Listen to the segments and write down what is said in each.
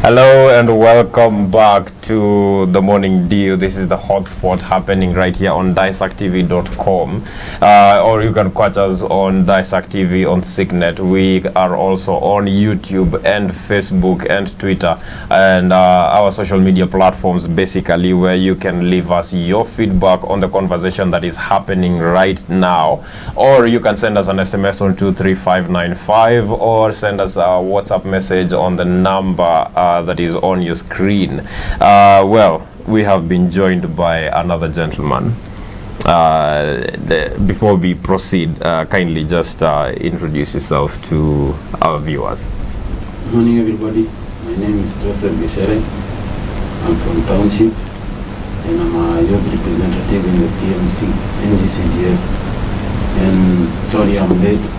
Hello and welcome back to the Morning Dew. This is the hotspot happening right here on dissecttv.com, or you can catch us on Dissect TV on Signet. We are also on YouTube and Facebook and Twitter and our social media platforms, basically, where you can leave us your feedback on the conversation that is happening right now, or you can send us an SMS on 23595 or send us a WhatsApp message on the number that is on your screen. Well, we have been joined by another gentleman. Before we proceed, kindly just introduce yourself to our viewers. Good morning, everybody. My name is Joseph Geshere. I'm from Township and I'm a youth representative in the PMC, NGCDF. And sorry I'm late.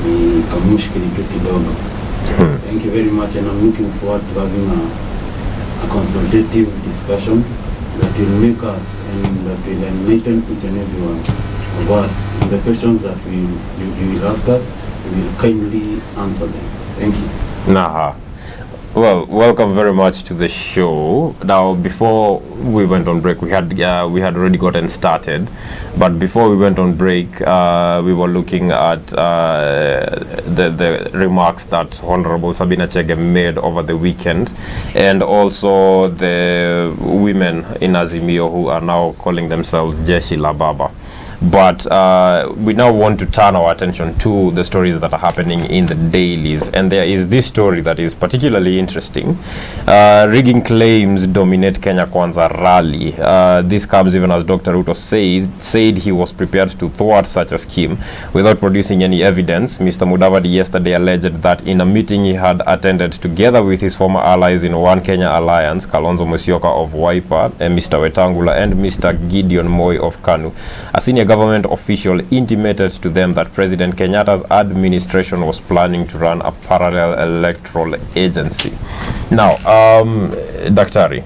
Ni kamushkili tu kidogo. Thank you very much, and I'm looking forward to having a consultative discussion that will make us and that will enlighten each and every one of us. And the questions that you will ask us, we will kindly answer them. Thank you. Well, welcome very much to the show. Now, before we went on break, we had already gotten started, but before we went on break, we were looking at the remarks that Honorable Sabina Chege made over the weekend, and also the women in Azimio who are now calling themselves Jeshi la Baba. But we now want to turn our attention to the stories that are happening in the dailies, and there is this story that is particularly interesting. Rigging claims dominate Kenya Kwanza rally. This comes even as Dr. Ruto said he was prepared to thwart such a scheme without producing any evidence. Mr. Mudavadi yesterday alleged that in a meeting he had attended together with his former allies in One Kenya Alliance, Kalonzo Musyoka of Wiper, Mr. Wetangula, and Mr. Gideon Moi of KANU, a senior government official intimated to them that President Kenyatta's administration was planning to run a parallel electoral agency. Now, Daktari,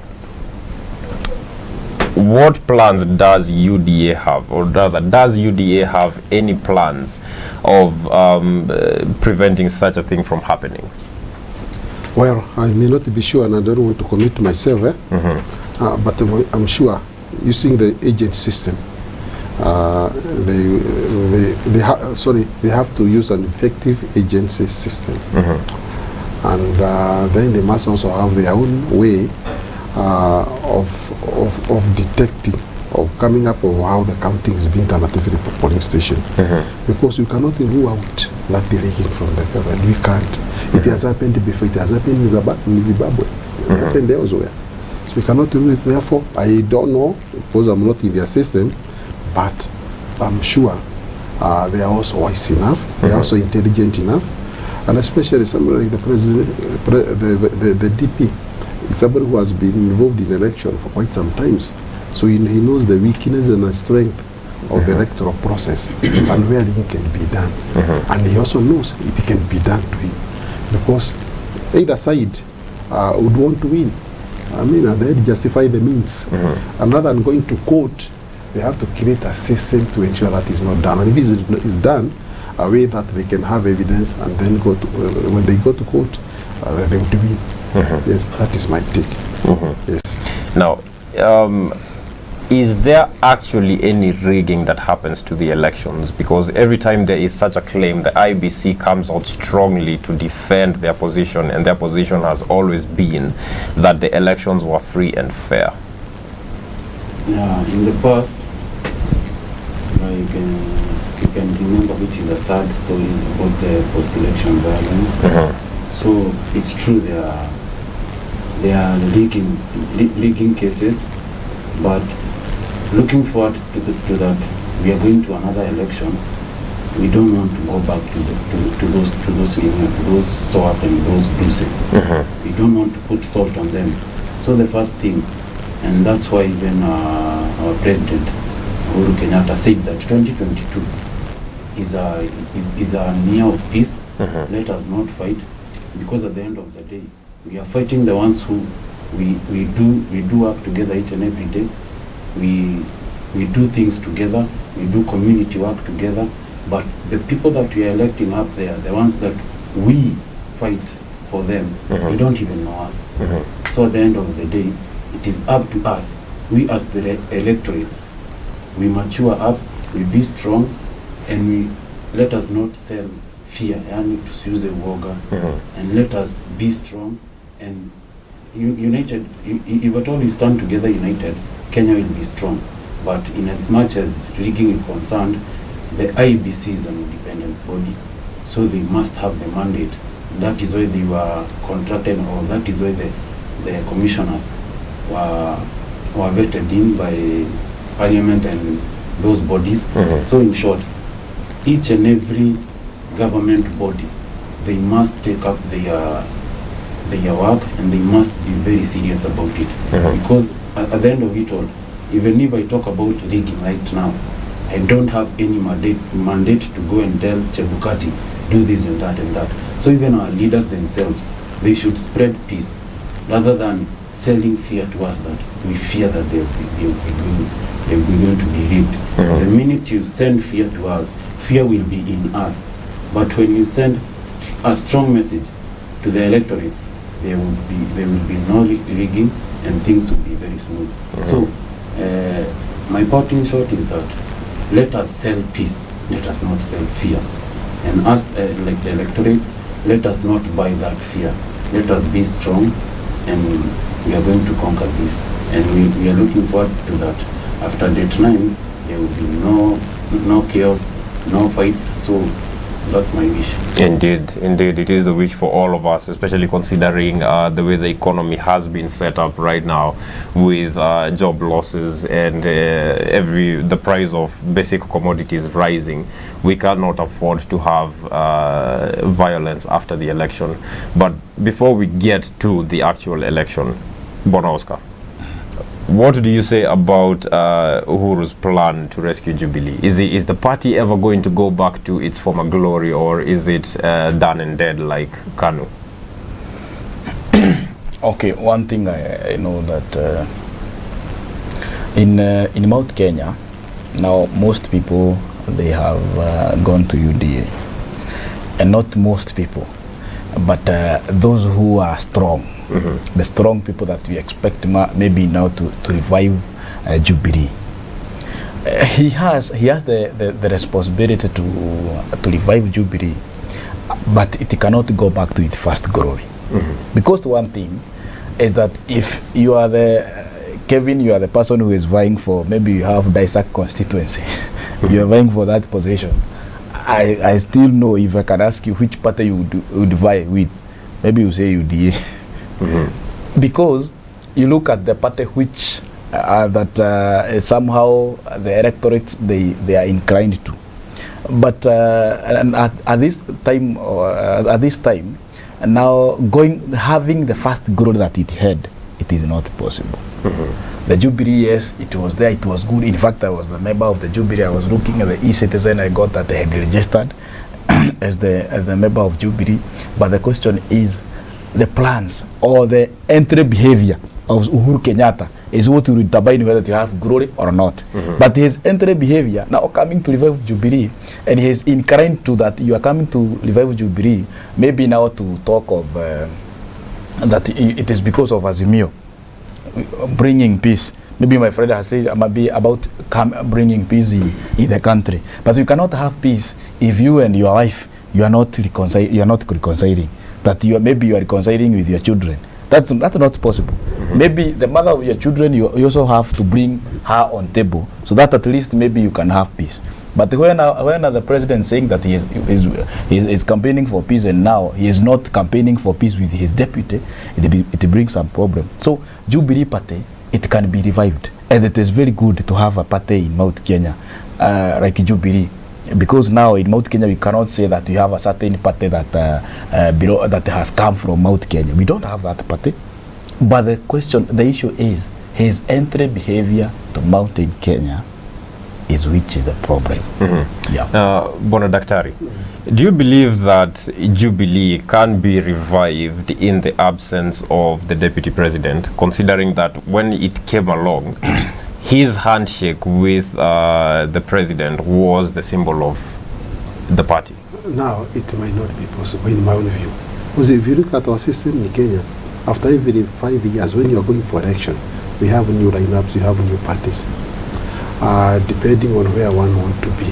what plans does UDA have, or rather, does UDA have any plans of preventing such a thing from happening? Well, I may not be sure, and I don't want to commit myself, but I'm sure using the agent system, they have to use an effective agency system, and then they must also have their own way of detecting, of coming up with how the counting is being done at every polling station, because you cannot rule out that delegation from the government. We can't. It has happened before. It has happened in Zimbabwe. It happened elsewhere. So we cannot rule it. Therefore, I don't know, because I'm not in their system, but I'm sure they are also wise enough, they are also intelligent enough, and especially somebody like the president, the DP, is somebody who has been involved in election for quite some times, so he knows the weakness and the strength of the electoral process and where it can be done, and he also knows it can be done to him, because either side would want to win. I mean, they justify the means, and rather than going to court, they have to create a system to ensure that is not done. And if it is done, a way that they can have evidence and then go to, when they go to court, they would win. Yes, that is my take. Yes. Now, is there actually any rigging that happens to the elections? Because every time there is such a claim, the IBC comes out strongly to defend their position, and their position has always been that the elections were free and fair. Yeah, in the past, you can remember, which is a sad story about the post-election violence. So it's true they are leaking cases, but looking forward to that, we are going to another election. We don't want to go back to those sores and those bruises. We don't want to put salt on them. So the first thing, and that's why even our president, Uhuru Kenyatta, said that 2022 is a year of peace. Let us not fight, because at the end of the day, we are fighting the ones who we do work together each and every day. We do things together. We do community work together. But the people that we are electing up there, the ones that we fight for them, they don't even know us. So at the end of the day, it is up to us, we as the electorates, we mature up, we be strong, and we let us not sell fear, yani tusiuze uoga, and let us be strong and united. If at all we stand together united, Kenya will be strong. But in as much as rigging is concerned, the IEBC is an independent body, so they must have the mandate. That is why they were contracted, or that is why the commissioners were vetted in by Parliament and those bodies. So in short, each and every government body, they must take up their work, and they must be very serious about it. Because at the end of it all, even if I talk about rigging right now, I don't have any mandate to go and tell Chebukati, do this and that and that. So even our leaders themselves, they should spread peace, rather than selling fear to us that we fear that they're going to be rigged. The minute you send fear to us, fear will be in us. But when you send a strong message to the electorates, there will be no rigging, and things will be very smooth. So my part in short is that let us sell peace, let us not sell fear. And us, like the electorates, let us not buy that fear. Let us be strong, and we are going to conquer this. And we are looking forward to that. After date 9, there will be no chaos, no fights. So that's my wish. Indeed, it is the wish for all of us, especially considering the way the economy has been set up right now, with job losses and the price of basic commodities rising. We cannot afford to have violence after the election. But before we get to the actual election, Bwana Oscar, what do you say about Uhuru's plan to rescue Jubilee? Is the party ever going to go back to its former glory, or is it done and dead like KANU? Okay, one thing I know that in Mount Kenya, now most people, they have gone to UDA. And not most people, but those who are strong. The strong people that we expect maybe now to revive Jubilee. He has the responsibility to revive Jubilee, but it cannot go back to its first glory. Because one thing is that if you are Kevin, you are the person who is vying for, maybe you have Daisak constituency, you are vying for that position. I still know, if I can ask you which party you would vie with, maybe you say UDA. Because you look at the party which somehow the electorate they are inclined to, but and at this time now having the fast growth that it had, it is not possible. The Jubilee, yes, it was there, it was good. In fact, I was the member of the Jubilee. I was looking at the e-citizen. I got that they had registered as the member of Jubilee. But the question is, the plans or the entry behavior of Uhuru Kenyatta is what will determine whether to have glory or not. But his entry behavior, now coming to revive Jubilee, and he is inclined to that you are coming to revive Jubilee, maybe now to talk of that it is because of Azimio bringing peace. Maybe my friend has said maybe about bringing peace in the country. But you cannot have peace if you and your wife, you are not reconciling. That maybe you are reconciling with your children. That's not possible. Maybe the mother of your children, you also have to bring her on table, so that at least maybe you can have peace. But when the president saying that he is campaigning for peace, and now he is not campaigning for peace with his deputy, it brings some problem. So Jubilee Party, it can be revived, and it is very good to have a party in Mount Kenya like Jubilee. Because now in Mount Kenya we cannot say that you have a certain party that that has come from Mount Kenya. We don't have that party. But the issue is his entry behavior to Mountain Kenya which is the problem. Yeah. Bwana Daktari, do you believe that Jubilee can be revived in the absence of the deputy president, considering that when it came along, his handshake with the president was the symbol of the party? Now, it might not be possible, in my own view. Because if you look at our system in Kenya, after every 5 years, when you are going for election, we have new lineups, we have new parties, depending on where one want to be.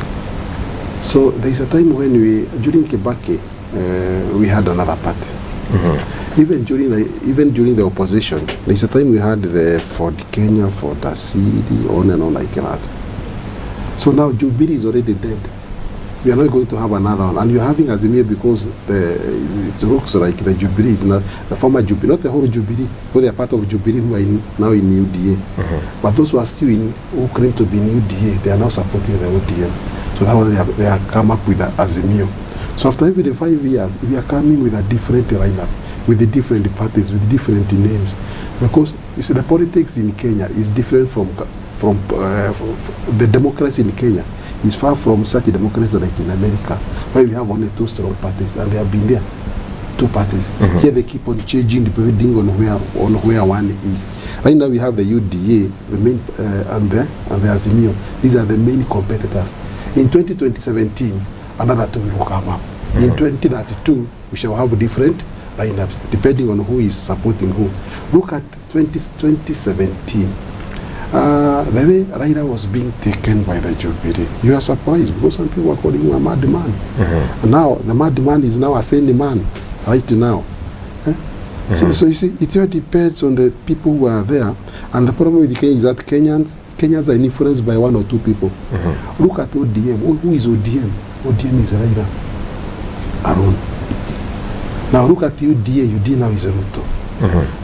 So there is a time when during Kibaki, we had another party. Even during the opposition, there is a time we had the Ford Kenya, Ford Asili, on and on like that. So now Jubilee is already dead. We are not going to have another one. And you're having Azimio because it looks like the Jubilee is not the former Jubilee, not the whole Jubilee, but they are part of Jubilee who are now in UDA. But those who are still who claim to be in UDA, they are now supporting the ODM. So that was they are come up with the Azimio. So after every 5 years, we are coming with a different lineup, with the different parties, with different names. Because you see, the politics in Kenya is different from the democracy in Kenya. Is far from such a democracy like in America, where we have only 2 strong parties, and they have been there, 2 parties. Here they keep on changing depending on where one is. Right now we have the UDA, the main, and the Azimio. These are the main competitors. In 2017, another 2 will come up. In 2032, we shall have different lineups depending on who is supporting who. Look at 2017. The way Raila was being taken by the Jubilee, you are surprised because some people are calling him a madman. Now the madman is now a sane man right now. So you see, it all depends on the people who are there. And the problem with Kenya is that Kenyans are influenced by 1 or 2 people. Look at ODM. Who is ODM? ODM is Raila alone. Now look at UDA. UDA now is Ruto.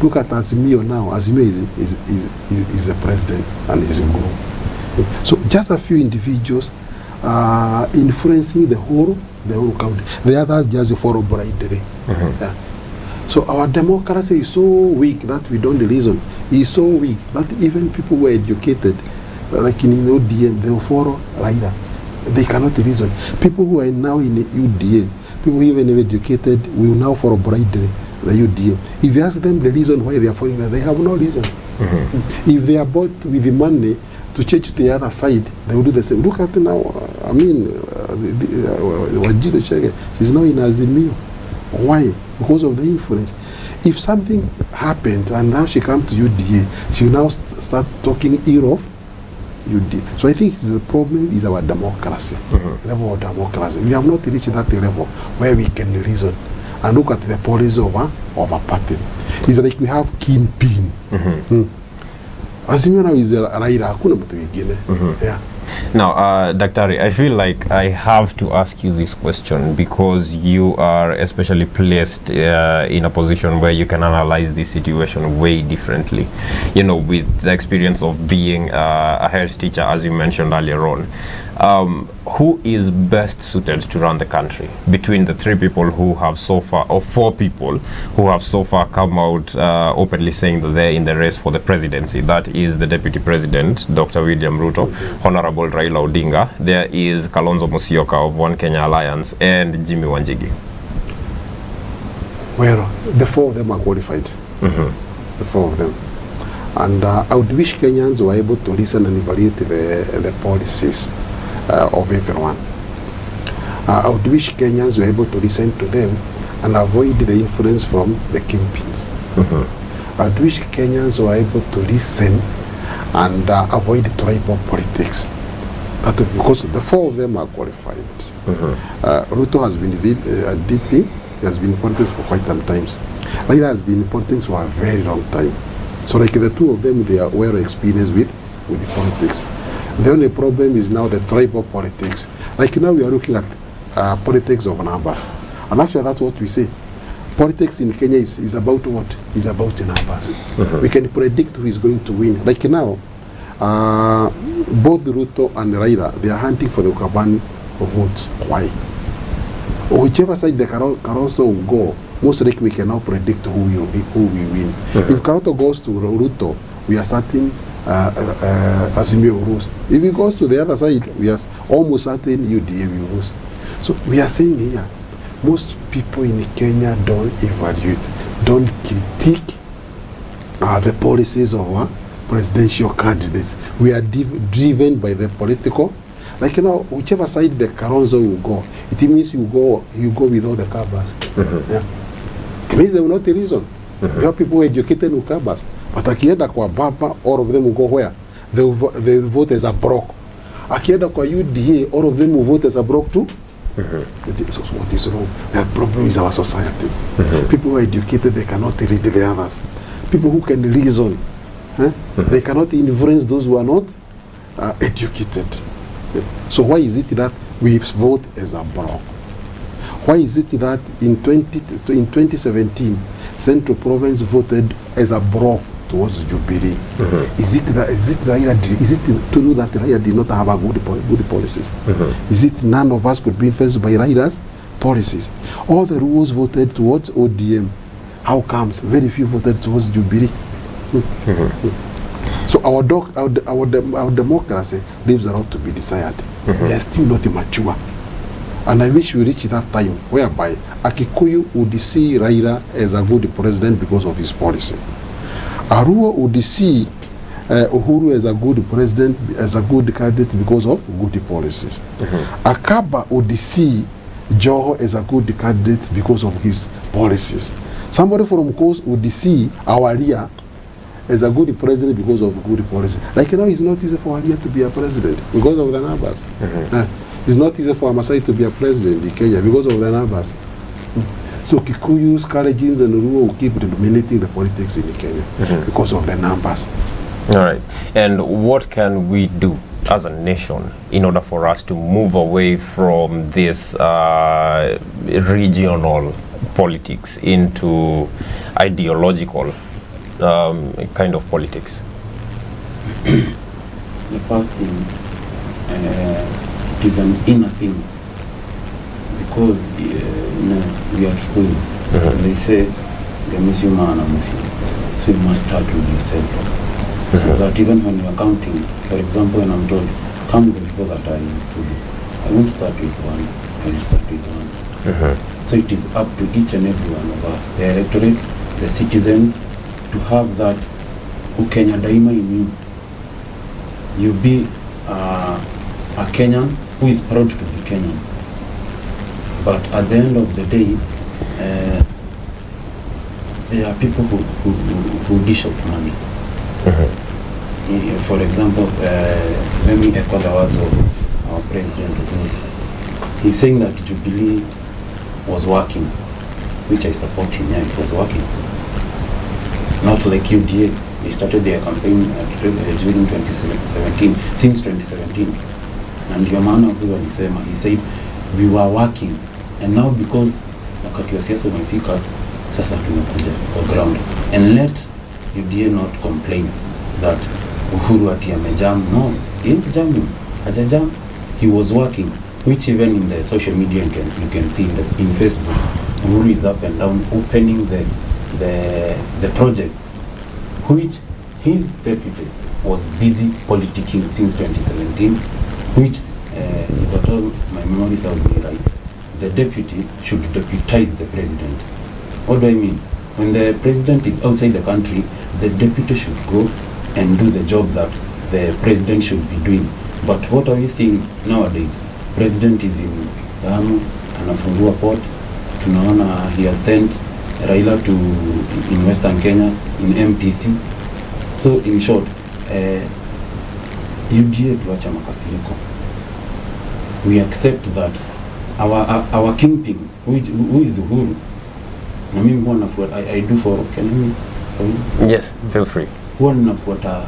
Look at Azimio now. Azimio is the president and is a group. So just a few individuals influencing the whole country. The others just follow blindly. Yeah. So our democracy is so weak that we don't reason. It's so weak that even people who are educated, like in ODM, they will follow Raila. They cannot reason. People who are now in the UDA, people even educated, will now follow blindly the UDA. If you ask them the reason why they are following that, they have no reason. If they are bought with the money to change to the other side, they will do the same. Look at now, I mean, Wajiro Chege, she's now in Azimio. Why? Because of the influence. If something happened and now she comes to UDA, she will now start talking ill of UDA. So I think the problem is our democracy, level of democracy. We have not reached that level where we can reason and look at the policy of a party. It's like we have kingpin. Azimio now is Raila, hakuna mtu mwingine. Yeah. Now, Daktari, I feel like I have to ask you this question because you are especially placed in a position where you can analyze this situation way differently. You know, with the experience of being a health teacher, as you mentioned earlier on. Who is best suited to run the country between the 3 people who have so far, or 4 people who have so far come out openly saying that they're in the race for the presidency? That is the Deputy President, Dr. William Ruto, Honorable Raila Odinga. There is Kalonzo Musyoka of One Kenya Alliance, and Jimmy Wanjigi. Well, the 4 of them are qualified. The 4 of them. And I would wish Kenyans were able to listen and evaluate the policies of everyone. I would wish Kenyans were able to listen to them and avoid the influence from the kingpins. I would wish Kenyans were able to listen and avoid tribal politics. That would, because the 4 of them are qualified. Ruto has been a DP, he has been in politics for quite some time. Raila has been in politics for a very long time. So like the 2 of them, they are well experienced with the politics. The only problem is now the tribal politics. Like now we are looking at politics of numbers. And actually that's what we say. Politics in Kenya is about what? Is about numbers. We can predict who is going to win. Like now, both Ruto and Raila, they are hunting for the Ukabani votes. Why? Whichever side the Kalonzo will go, most likely we can now predict who will win. If Kalonzo goes to Ruto, we are certain Azimio will lose. If he goes to the other side, we are almost certain UDA will lose. So we are saying here, most people in Kenya don't evaluate, don't critique the policies of our presidential candidates. We are driven by the political. Like, you know, whichever side the Kalonzo will go, it means you go with all the covers. Yeah. means they will not reason. We have people who are educated in Ukabas, but akienda kwa Baba, all of them will go where? They will vote as a block. Akienda kwa UDA, all of them will vote as a block too. So what is wrong? The problem is our society. People who are educated, they cannot read the others. People who can reason, they cannot influence those who are not educated. So why is it that we vote as a block? Why is it that in 2017, Central Province voted as a block towards Jubilee? Is it true that Raila did not have a good policies? Is it none of us could be influenced by Raila's policies? All the rules voted towards ODM. How comes very few voted towards Jubilee? So our democracy leaves a lot to be desired. We are still not mature. And I wish we reach that time whereby Akikuyu would see Raila as a good president because of his policy. Arua would see Uhuru as a good president, as a good candidate because of good policies. Akaba would see Joho as a good candidate because of his policies. Somebody from Coast would see Awalia as a good president because of good policy. Like now, it's not easy for Awalia to be a president because of the numbers. It's not easy for Masai to be a president in Kenya because of the numbers. So Kikuyus, Kalejins, and Luo will keep dominating the politics in Kenya because of the numbers. All right. And what can we do as a nation in order for us to move away from this regional politics into ideological kind of politics? The first thing, it is an inner thing, because we are schools. They say so you must start with yourself. So that even when you are counting, for example, when I'm told count the people that I used to do, I won't start with one, I will start with one. So it is up to each and every one of us, the electorates, the citizens, to have that Ukenya daima in you. You be a Kenyan who is proud to be Kenyan. But at the end of the day, there are people who dish out money. For example, let me echo the words of our president. He's saying that Jubilee was working, which I support him. Yeah, it was working. Not like UDA. They started their campaign during 2017, since 2017. And your man he said, we were working. And now because wakati wa siasa umefika, sasa tumekuja kwa ground. And let UDA not complain that Uhuru ati amejam. No, he didn't jam him. Hajajam. He was working, which even in the social media you can see in Facebook, Uhuru is up and down opening the projects, which his deputy was busy politicking since 2017, which, if at all my memory serves me right, the deputy should deputize the president. What do I mean? When the president is outside the country, the deputy should go and do the job that the president should be doing. But what are we seeing nowadays? President is in Lamu, anafungua port, tunaona he has sent Raila to in Western Kenya, in MTC. So in short, UDA tuacha makasiriko. We accept that our kingpin, who is Uhuru, na mimi huwa nafuata, I do for, can I mix? Sorry? Yes, feel free. Huwa nafuata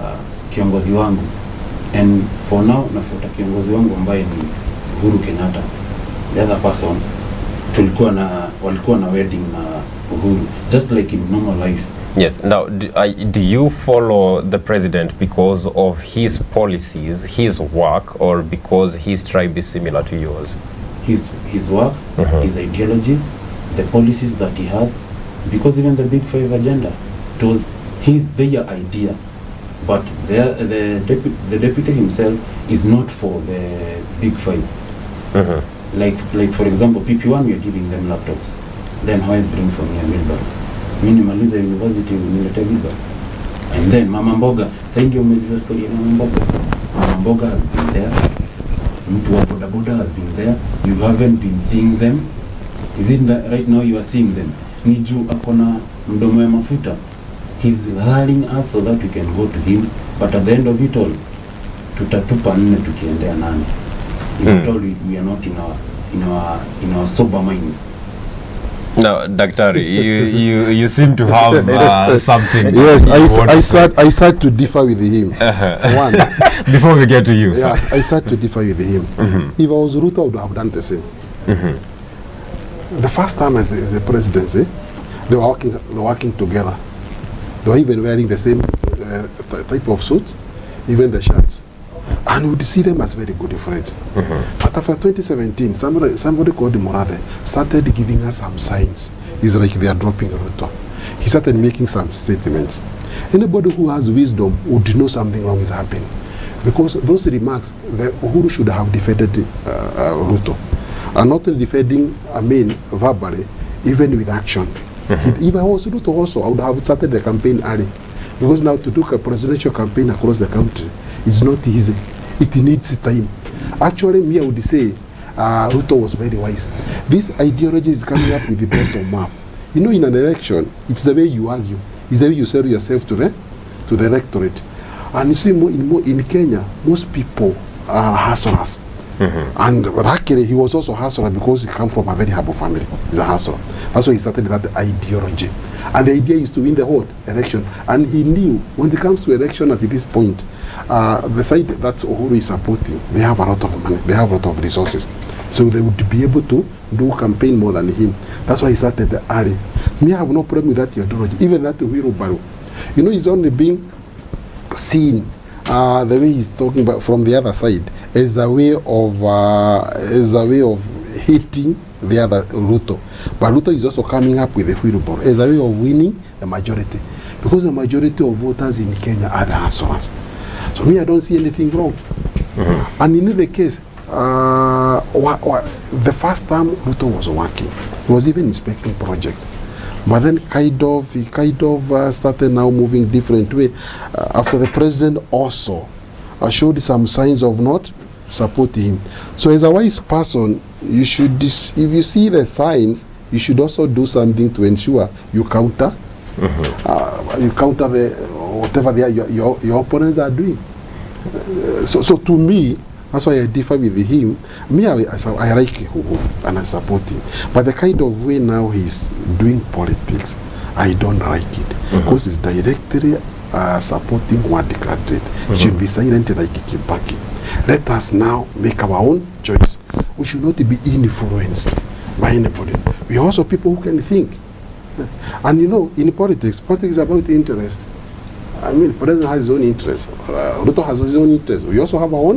kiongozi wangu, and for now nafuata kiongozi wangu ambaye ni Uhuru Kenyatta. The other person, walikuwa na wedding na Uhuru, just like in normal life. Yes. Now, do you follow the president because of his policies, his work, or because his tribe is similar to yours? His work, his ideologies, the policies that he has, because even the Big Five agenda, it was their idea, but the deputy himself is not for the Big Five. Like for example, PP1 we are giving them laptops, then how I bring from here wheelbarrow. Minimaliza university unileta wheelbarrow. And then Mama Mboga, sasa ndio umejua story ya Mama Mboga. Mama Mboga has been there. Mtu wa bodaboda has been there. You haven't been seeing them. Is it that right now you are seeing them? Ni juu akona mdomo ya mafuta. He's rallying us so that we can go to him, but at the end of it all, tutatupa nne tukiendea nane. In it all, we are not in our sober minds. No, Daktari, you seem to have something. Yes, I start to differ with him. For one, before we get to you, yeah, sir. I start to differ with him. If I was Ruto, I would have done the same. The first time as the presidency, they were working together. They were even wearing the same type of suit, even the shirts. And we would see them as very good friends. But after 2017, somebody called Morathe started giving us some signs. It's like they are dropping Ruto. He started making some statements. Anybody who has wisdom would know something wrong is happening. Because those remarks, Uhuru should have defended Ruto. And not only defending, verbally, even with action. If I was Ruto also, I would have started the campaign early. Because now to do a presidential campaign across the country, it's not easy. It needs time. Actually, me, I would say, Ruto was very wise. This ideology is coming up with the bottom up. You know, in an election, it's the way you argue. It's the way you sell yourself to the electorate. And you see, in Kenya, most people are hustlers. And luckily, he was also a hustler because he comes from a very humble family. He's a hustler. That's why he started that ideology. And the idea is to win the whole election. And he knew when it comes to election at this point, the side that Uhuru is supporting, they have a lot of money, they have a lot of resources. So they would be able to do campaign more than him. That's why he started the early. Me, I have no problem with that ideology. Even that wheelbarrow. You know, he's only being seen the way he's talking about from the other side as a way of hating the other Ruto. But Ruto is also coming up with a wheelbarrow as a way of winning the majority. Because the majority of voters in Kenya are the hustlers. So me, I don't see anything wrong. And in either case, the first time Ruto was working, he was even inspecting projects. But then he kind of started now moving different way. After the president also showed some signs of not supporting him. So as a wise person, you should, if you see the signs, you should also do something to ensure you counter, whatever your opponents are doing. So to me, that's why I differ with him. Me, I like Uhuru and I support him. But the kind of way now he's doing politics, I don't like it. Because he's directly supporting one candidate. He should be silent like Kibaki. Let us now make our own choice. We should not be influenced by anybody. We are also people who can think. And you know, in politics is about interest. I mean, the president has his own interest. Ruto has his own interest. We also have our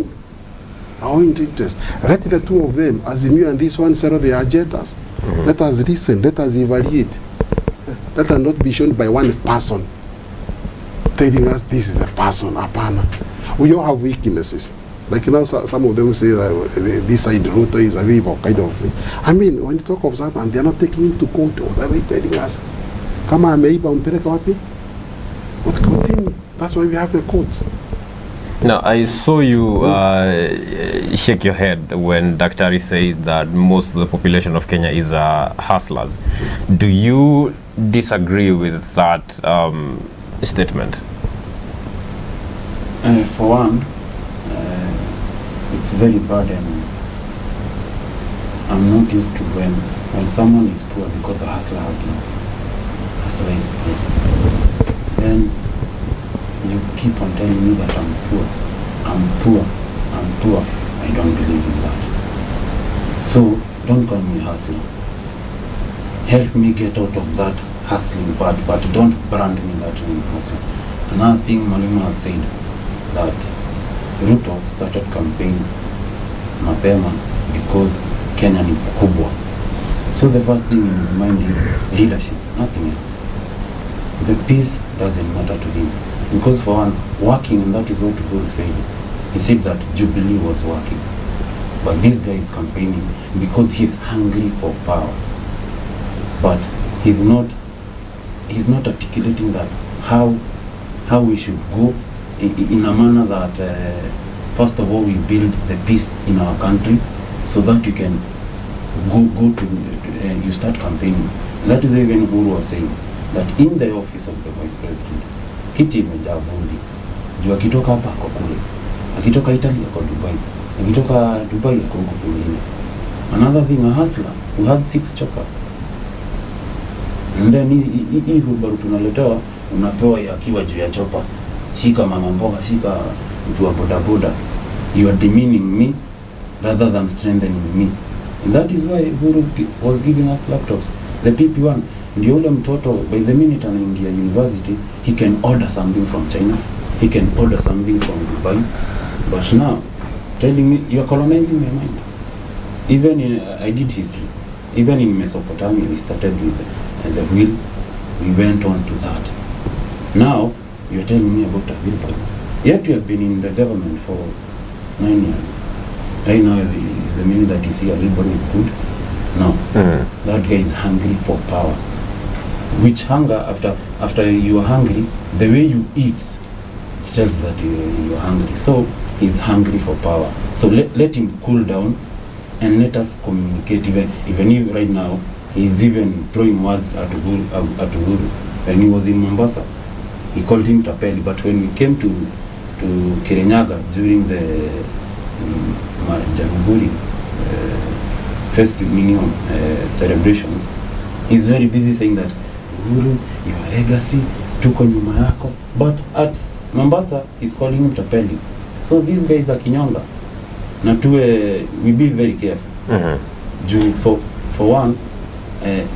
own interest. Let the two of them, Azimio and this one, settle their agendas. Let us listen. Let us evaluate. Let us not be shown by one person telling us this is a person, apana. We all have weaknesses. Like now, some of them say this side Ruto is a evil kind of thing. I mean, when you talk of that, and they are not taking him to court, or they are telling us, kama ameiba umpeleka wapi? But continue. That's why we have the courts. Now, I saw you shake your head when Daktari said that most of the population of Kenya is hustlers. Do you disagree with that statement? For one, it's very bad, and I'm not used to when someone is poor because a hustler is poor. Then you keep on telling me that I'm poor. I don't believe in that. So don't call me hustler. Help me get out of that hustling part, but don't brand me that name hustler. Another thing Mwalimu has said, that Ruto started campaign mapema because Kenya ni kubwa. So the first thing in his mind is leadership, nothing else. The peace doesn't matter to him. Because for one, working, and that is what Uhuru said. He said that Jubilee was working. But this guy is campaigning because he's hungry for power. But he's not articulating that how we should go in a manner that first of all we build the peace in our country so that you can go to you start campaigning. That is even Uhuru was saying that in the office of the vice president, kiti imejaa vumbi. Juu akitoka hapa ako kule, akitoka Italy ako Dubai, akitoka Dubai ako huko kwingine. Another thing, a hustler who has 6 choppers. And then hii hubaru tunaletewa, unapewa akiwa juu ya chopa. Shika mama mboga, shika mtu wa bodaboda. You are demeaning me rather than strengthening me. And that is why Uhuru was giving us laptops. The PP1, ndio ule mtoto, by the minute anaingia university, he can order something from China, he can order something from Dubai. But now, telling me, you are colonizing my mind. Even in, I did history. Even in Mesopotamia, we started with the wheel, we went on to that. Now, you are telling me about a wheelbarrow. Yet you have been in the government for 9 years. Right now, is the minute that you see a wheelbarrow is good. No, that guy is hungry for power. Which hunger, after you are hungry, the way you eat tells that you are hungry. So he's hungry for power. So let him cool down and let us communicate. Even if right now he's even throwing words at Uhuru. When he was in Mombasa, he called him Tapeli. But when we came to Kirinyaga during the Jamhuri first minimum celebrations, he's very busy saying that Uhuru, your legacy, tuko nyuma yako. But at Mombasa, he's calling him Tapeli. So these guys are kinyonga. Na tuwe, we be very careful. For one, the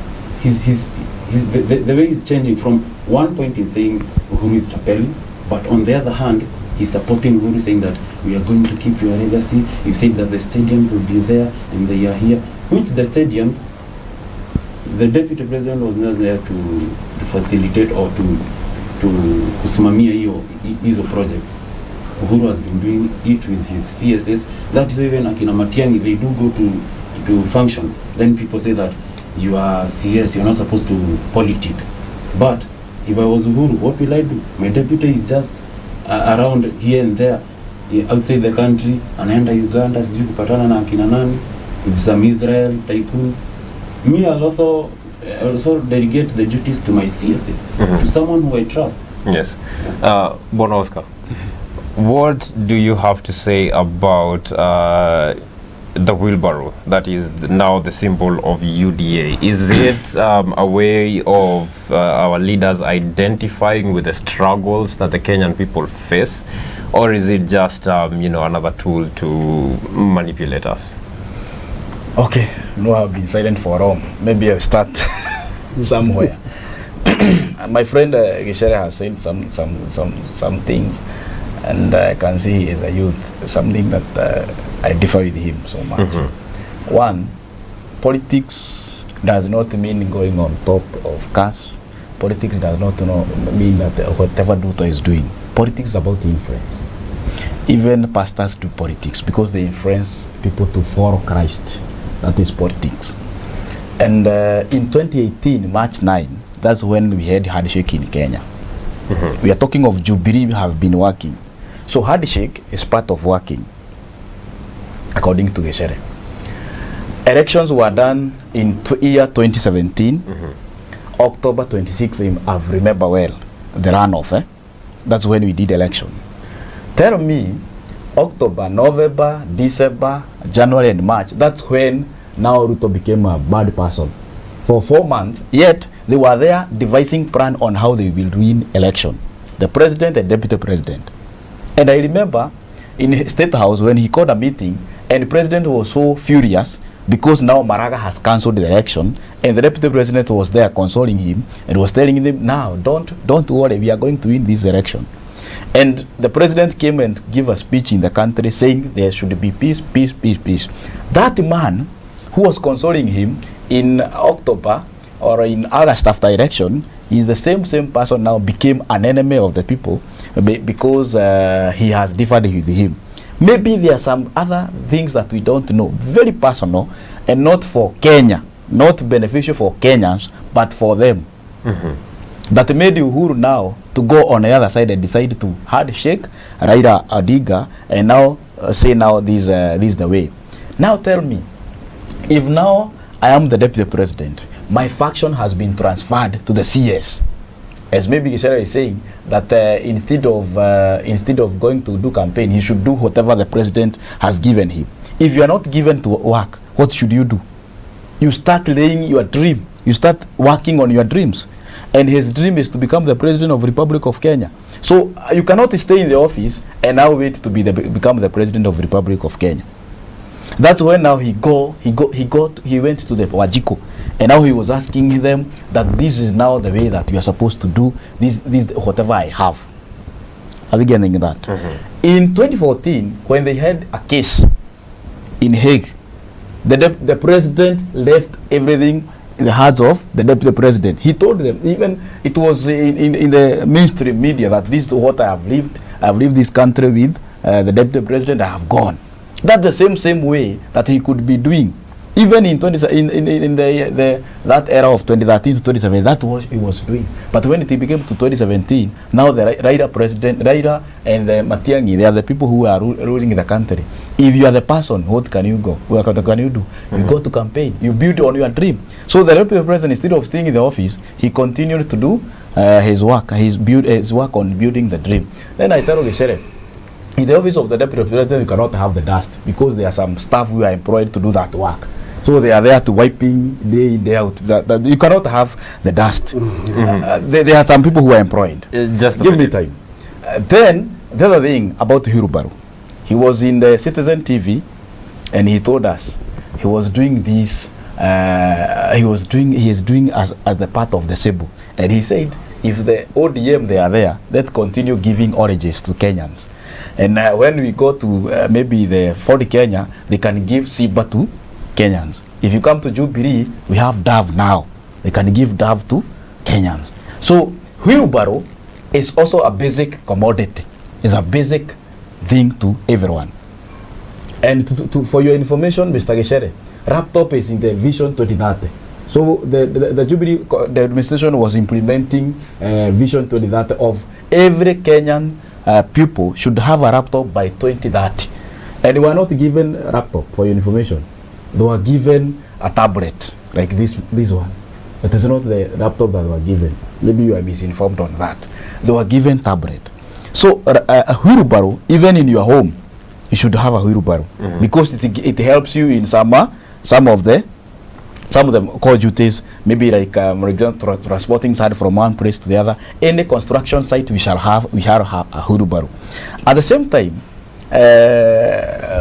way he's changing from one point he's saying Uhuru is Tapeli, but on the other hand, he's supporting Uhuru, saying that we are going to keep your legacy. You said that the stadiums will be there and they are here. Which the stadiums, the deputy president was not there to facilitate or to kusimamia hizo projects. Uhuru has been doing it with his CSS. That is even Akina Matiang'i, they do go to function. Then people say that you are CS, you're not supposed to politic. But if I was Uhuru, what will I do? My deputy is just around here and there, outside the country, anaenda Uganda, sijui kupatana na akina nani, with some Israel tycoons. Me, I'll also delegate the duties to my CSS, to someone who I trust. Yes. Bwana Oscar, what do you have to say about the wheelbarrow that is now the symbol of UDA? Is it a way of our leaders identifying with the struggles that the Kenyan people face, or is it just another tool to manipulate us? Okay, no, I've been silent for long. Maybe I'll start somewhere. My friend Gishere has said some things, and I can see he is a youth, something that I differ with him so much. One, politics does not mean going on top of cash. Politics does not mean that whatever Ruto is doing. Politics is about influence. Even pastors do politics because they influence people to follow Christ. That is politics. And in 2018, March 9, that's when we had handshake in Kenya. We are talking of Jubilee have been working. So handshake is part of working, according to Geshere. Elections were done in year 2017, October 26, I remember well, the runoff. That's when we did election. Tell me, October, November, December, January and March, that's when now Ruto became a bad person. For 4 months, yet they were there devising plan on how they will win election. The president and deputy president. And I remember in State House when he called a meeting and the president was so furious because now Maraga has cancelled the election and the deputy president was there consoling him and was telling them, now don't worry, we are going to win this election. And the president came and gave a speech in the country saying there should be peace, peace, peace, peace. That man who was consoling him in October or in August after election is the same person now became an enemy of the people because he has differed with him. Maybe there are some other things that we don't know, very personal and not for Kenya, not beneficial for Kenyans, but for them. That made Uhuru now to go on the other side and decide to handshake Raila Odinga and now say now this is the way. Now tell me, If now I am the deputy president, my faction has been transferred to the CS. As maybe Gishara is saying, that instead of going to do campaign, he should do whatever the president has given him. If you are not given to work, what should you do? You start laying your dream. You start working on your dreams. And his dream is to become the president of the Republic of Kenya. So you cannot stay in the office and now wait to become the president of the Republic of Kenya. That's when now he went to the Wajiko, and now he was asking them that this is now the way that you are supposed to do this whatever I have. Are we getting that? Mm-hmm. In 2014, when they had a case in Hague, the president left everything in the hands of the deputy president. He told them, even it was in the mainstream media, that this is what I have lived. I have lived this country with the deputy president. I have gone. That's the same way that he could be doing, even in that era of 2013 to 2017. That was he was doing. But when it became to 2017, now the Raila and the Matiang'i, they are the people who are ruling the country. If you are the person, what can you go? What can you do? Mm-hmm. You go to campaign. You build on your dream. So the deputy president, instead of staying in the office, he continued to do his work. His work on building the dream. Then I tell Geshere, in the office of the deputy president, you cannot have the dust, because there are some staff who are employed to do that work. So they are there to wiping day in, day out. That you cannot have the dust. Mm-hmm. There are some people who are employed. Just give me time. Then the other thing about Uhuru Baru, he was in the Citizen TV, and he told us he was doing this. He is doing as the part of the Cebu, and he said if the ODM they are there, let's continue giving oranges to Kenyans. And when we go to maybe the Ford Kenya, they can give Siba to Kenyans. If you come to Jubilee, we have Dove now. They can give Dove to Kenyans. So wheelbarrow is also a basic commodity. It's a basic thing to everyone. And for your information, Mr. Geshere, Raptop is in the Vision 2030. So the Jubilee, the administration was implementing Vision 2030 of every Kenyan people should have a laptop by 2030. And they were not given a laptop, for your information. They were given a tablet, like this one. It is not the laptop that they were given. Maybe you are misinformed on that. They were given tablet. So a wheelbarrow, even in your home, you should have a wheelbarrow, mm-hmm. because it helps you in some of the core duties, maybe like for example, transporting side from one place to the other. Any construction site we shall have a wheelbarrow. At the same time,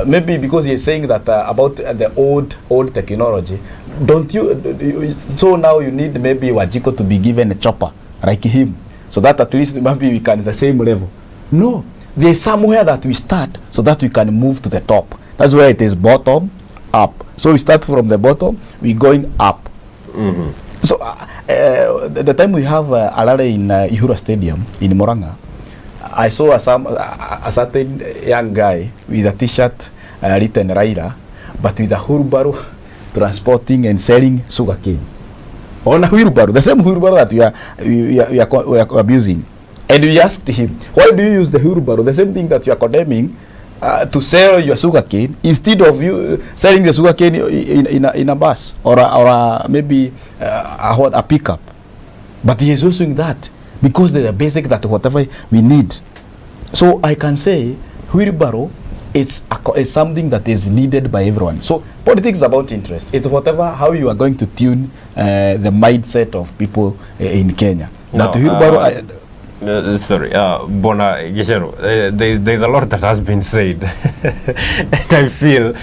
maybe because you're saying that about the old technology, don't you? So now you need maybe Wajiko to be given a chopper like him, so that at least maybe we can at the same level. No, there's somewhere that we start so that we can move to the top. That's where it is bottom up. So we start from the bottom, we're going up. Mm-hmm. So the time we have Alare in Ihura Stadium in Moranga, I saw a certain young guy with a t-shirt written Raila, but with a wheelbarrow transporting and selling sugarcane. On a wheelbarrow, the same wheelbarrow that we are abusing. And we asked him, why do you use the wheelbarrow? The same thing that you are condemning to sell your sugarcane, instead of you selling the sugarcane in a bus or maybe a pickup. But he is using that because they are basic, that whatever we need. So I can say wheelbarrow is something that is needed by everyone. So politics is about interest. It's whatever, how you are going to tune the mindset of people in Kenya. No, that wheelbarrow. Sorry, Bona Gishero, there's a lot that has been said. And I feel,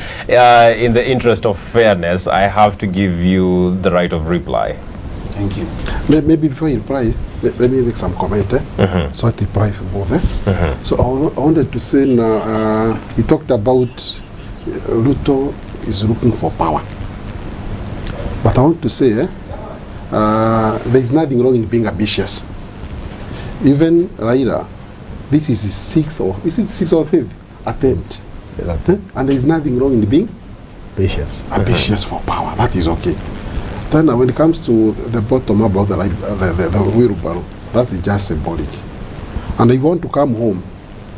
in the interest of fairness, I have to give you the right of reply. Thank you. Maybe before you reply, let me make some comment. Mm-hmm. So I reply for both. Mm-hmm. So I wanted to say now, he talked about Ruto is looking for power. But I want to say, there is nothing wrong in being ambitious. Even Raila, this is his sixth or fifth attempt. Yeah, and there is nothing wrong in being ambitious for power. That is okay. Then when it comes to the bottom about the wheelbarrow, that's just symbolic. And if you want to come home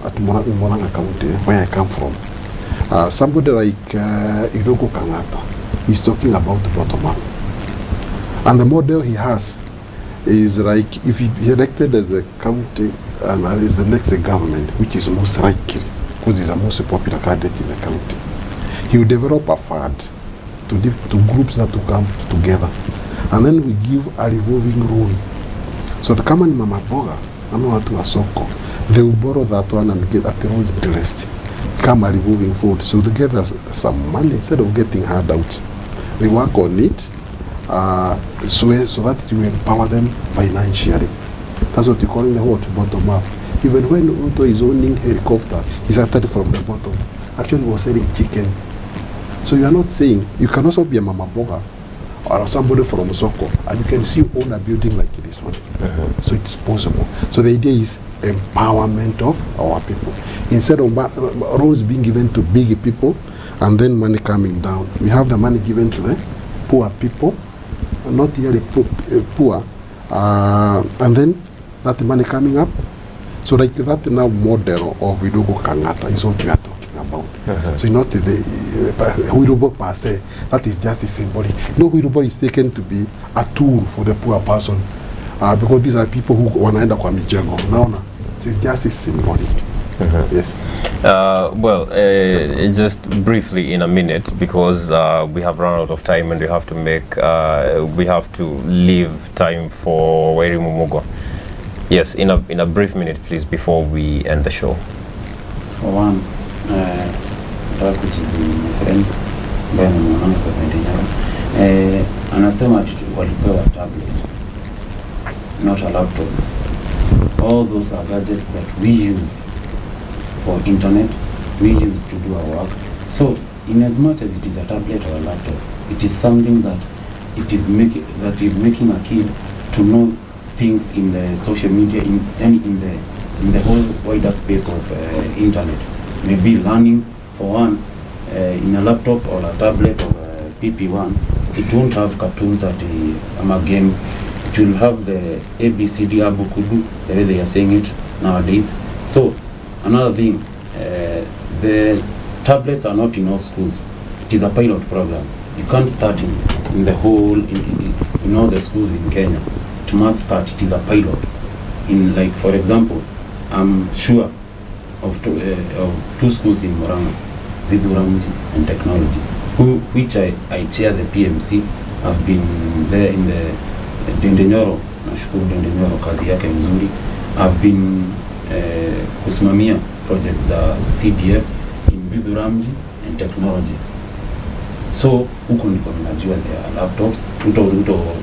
in Moranga County, where I come from, somebody like Irogo Kangata, He's talking about the bottom up. And the model he has is like if he elected as a county and as the next government, which is most likely, because he's the most popular candidate in the county, he will develop a fund to groups that will come together. And then we give a revolving loan. So the kama ni mama boga, ama watu wa soko, they will borrow that one and get at low interest. Come a revolving fund. So they get some money instead of getting handouts. They work on it so that it will empower them financially. That's what you call in the what? Bottom up. Even when Ruto is owning helicopter, he started from the bottom. Actually, he was selling chicken. So you are not saying, you can also be a mama boga or somebody from Soko, and you can still own a building like this one. So it's possible. So the idea is empowerment of our people. Instead of roads being given to big people and then money coming down, we have the money given to the poor people, not really poor, and then that money coming up. So like that now model of Widogo Kangata is what we are talking about. So not the Widogo per se, that is just a symbolic. No, Widogo is taken to be a tool for the poor person because these are people who wanaenda kwa mijengo. Unaona, it's just a symbolic. Yes. Just briefly in a minute, because we have run out of time and we have to leave time for Wairi Mumugo. Yes, in a brief minute, please, before we end the show. For one, nataka kujibu my friend ambaye anamuona kwa Ndenyaro. Anasema walipewa tablet, not a laptop. All those are gadgets that we use for internet, we use to do our work. So, in as much as it is a tablet or a laptop, it is something that is making a kid to know things in the social media, in the whole wider space of internet. Maybe learning, for one, in a laptop or a tablet or a PP1, it won't have cartoons at the games. It will have the ABCD Abukudu, the way they are saying it nowadays. So, another thing, the tablets are not in all schools. It is a pilot program. You can't start in the whole, in all the schools in Kenya. It must start, it is a pilot. In like, for example, I'm sure of two schools in Murang'a, Vidhuramji and Technology, which I chair the PMC. I've been there in the Ndendenyoro, nashukuru Ndendenyoro kazi yake mzuri. I've been kusimamia project za CDF in Vidhuramji and Technology. So huko niko najua their laptops, uto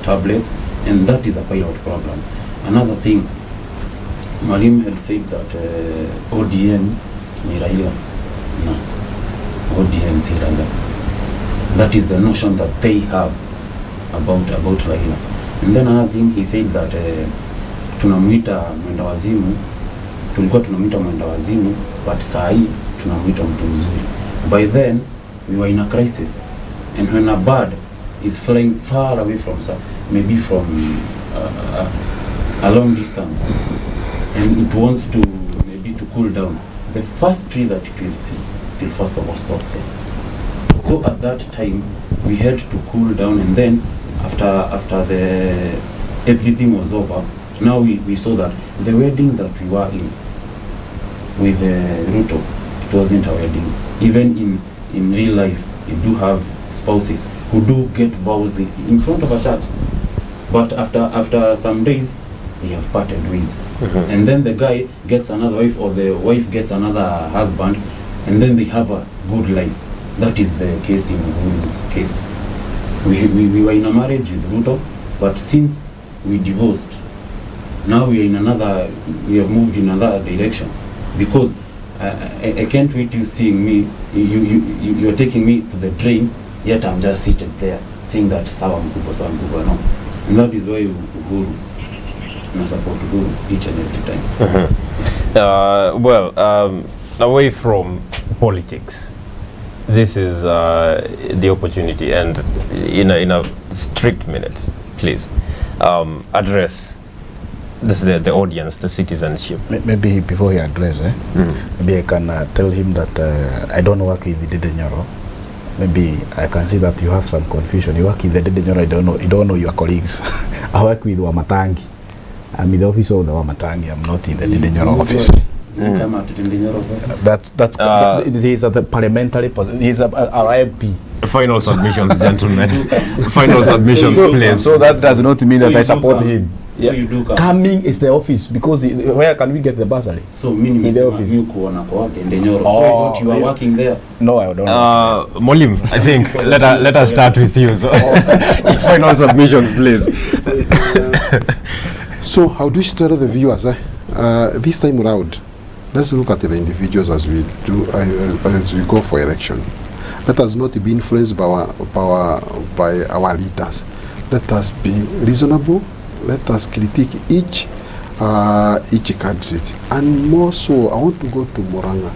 tablets, and that is a pilot program. Another thing, Mwalimu had said that ODM ni Raila. No, ODM si Raila. That is the notion that they have about Raila. And then another thing, he said that tunamuita mwenda wazimu, tulikuwa tunamuita mwenda wazimu, but saa hii tunamuita mtu mzuri. By then, we were in a crisis. And when a bird is flying far away from us, maybe from a long distance, and it wants to maybe to cool down, the first tree that it will see, it will first of all stop there. So at that time, we had to cool down, and then after everything was over, now we saw that the wedding that we were in with Ruto, it wasn't a wedding. Even in real life, you do have spouses who do get vows in front of a church, but after some days they have parted ways. And then the guy gets another wife, or the wife gets another husband, and then they have a good life. That is the case in Uhuru's case. We were in a marriage with Ruto, but since we divorced, now we have moved in another direction, because I can't wait you seeing me, you're taking me to the train, yet I'm just seated there saying that sawa mkubwa, no. And that is why Uhuru na support Uhuru each and every time. Away from politics, this is the opportunity, and in a strict minute, please address the audience, the citizenship. Maybe before he addresses, maybe I can tell him that I don't work with Ndendenyoro. maybe I can see that you have some confusion. You work in the Ndindi Nyoro, you don't know your colleagues. I work with Wamatangi. I'm in the office of the Wamatangi. I'm not in the Ndindi Nyoro office. Come out to the Nyoro's office. He's at the parliamentary he's our MP. Final submissions, gentlemen. Final submissions, please. So that does not mean So that you I do support come. him. So you do come. Coming is the office, because where can we get the bursary? So mini In the office. you kuona kwa Ndindi Nyoro. Oh, So I thought you are yeah. working there. No, I don't know. Molim, I think let us start with you. So, final submissions, please. So how do we tell the viewers? This time around, let's look at the individuals as we do as we go for election. Let us not be influenced by our leaders. Let us be reasonable. Let us critique each candidate, and more so, I want to go to Murang'a.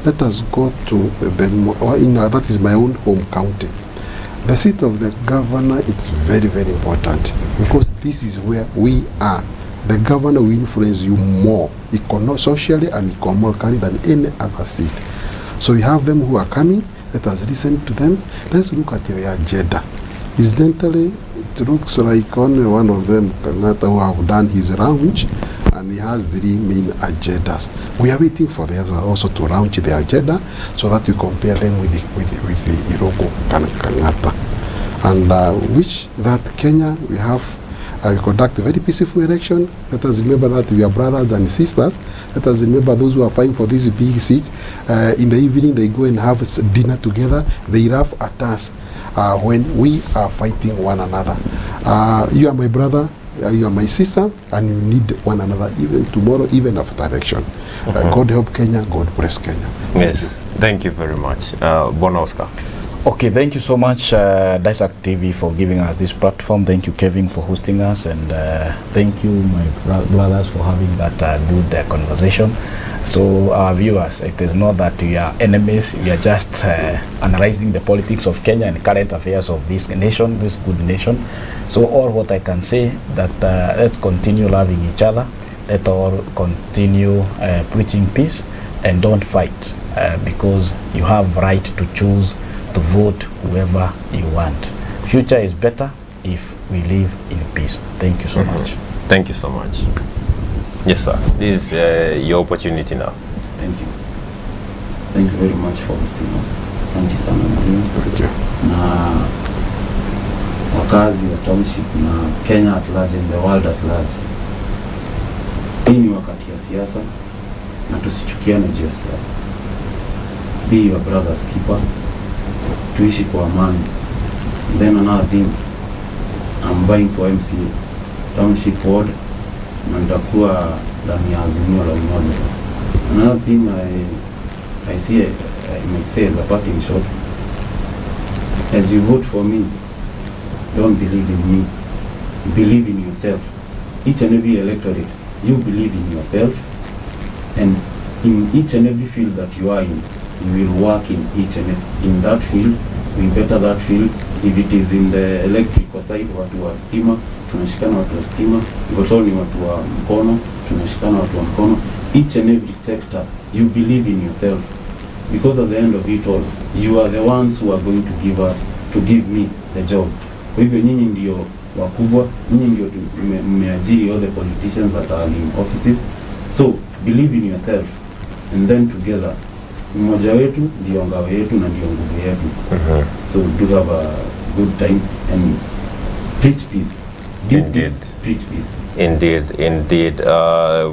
Let us go to that is my own home county. The seat of the governor is very, very important, because this is where we are. The governor will influence you more socially and economically than any other seat. So we have them who are coming. Let us listen to them. Let's look at their agenda. Incidentally, it looks like only one of them, Kanata, who have done his round, and he has 3 main agendas. We are waiting for the others also to launch the agenda, so that we compare them with the Irogo Kanata. And which that Kenya, we have we conduct a very peaceful election. Let us remember that we are brothers and sisters. Let us remember those who are fighting for these big seats. In the evening, they go and have dinner together. They laugh at us when we are fighting one another. You are my brother, you are my sister, and you need one another even tomorrow, even after election. God help Kenya, God bless Kenya. Yes, thank you very much. Bwana Oscar. Okay, thank you so much, Daisak TV, for giving us this platform. Thank you, Kevin, for hosting us, and thank you, my brothers, for having that good conversation. So, our viewers, it is not that we are enemies. We are just analyzing the politics of Kenya and current affairs of this nation, this good nation. So, all what I can say that let's continue loving each other. Let all continue preaching peace, and don't fight, because you have right to choose to vote whoever you want. Future is better if we live in peace. Thank you so much. Thank you so much. Yes, sir. This is your opportunity now. Thank you. Thank you very much for hosting us. Asante sana mwalimu. Thank you. Na wakazi wa township na Kenya at large and the world at large. Hii ni wakati ya siasa, na tusichukiane juu ya siasa. Be your brother's keeper. Tuishi kwa amani. Then another thing, I'm vying for MCA township ward, na nitakuwa ndani ya Azimio la Umoja. Another thing I see, I might say as a parting shot, as you vote for me, don't believe in me, believe in yourself. Each and every electorate, you believe in yourself, and in each and every field that you are in, you will work in each and every, in that field, we better that field. If it is in the electrical side, watu wa stima, tunashikana watu wa stima. Gotoni ni watu wa mkono, tunashikana watu wa mkono. Each and every sector, you believe in yourself. Because at the end of it all, you are the ones who are going to give me the job. Kwa hivyo nyinyi ndio wakubwa, nyinyi ndio mmeajiri all the politicians that are in offices. So, believe in yourself, and then together, mmoja wetu ndio ngao yetu na ndio nguvu yetu. So do have a good time and preach peace. Indeed. Preach peace. Indeed.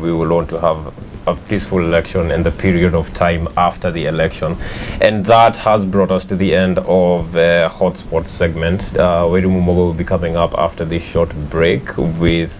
We will want to have a peaceful election in the period of time after the election. And that has brought us to the end of the Hotspot segment. Wedu Mumogo will be coming up after this short break with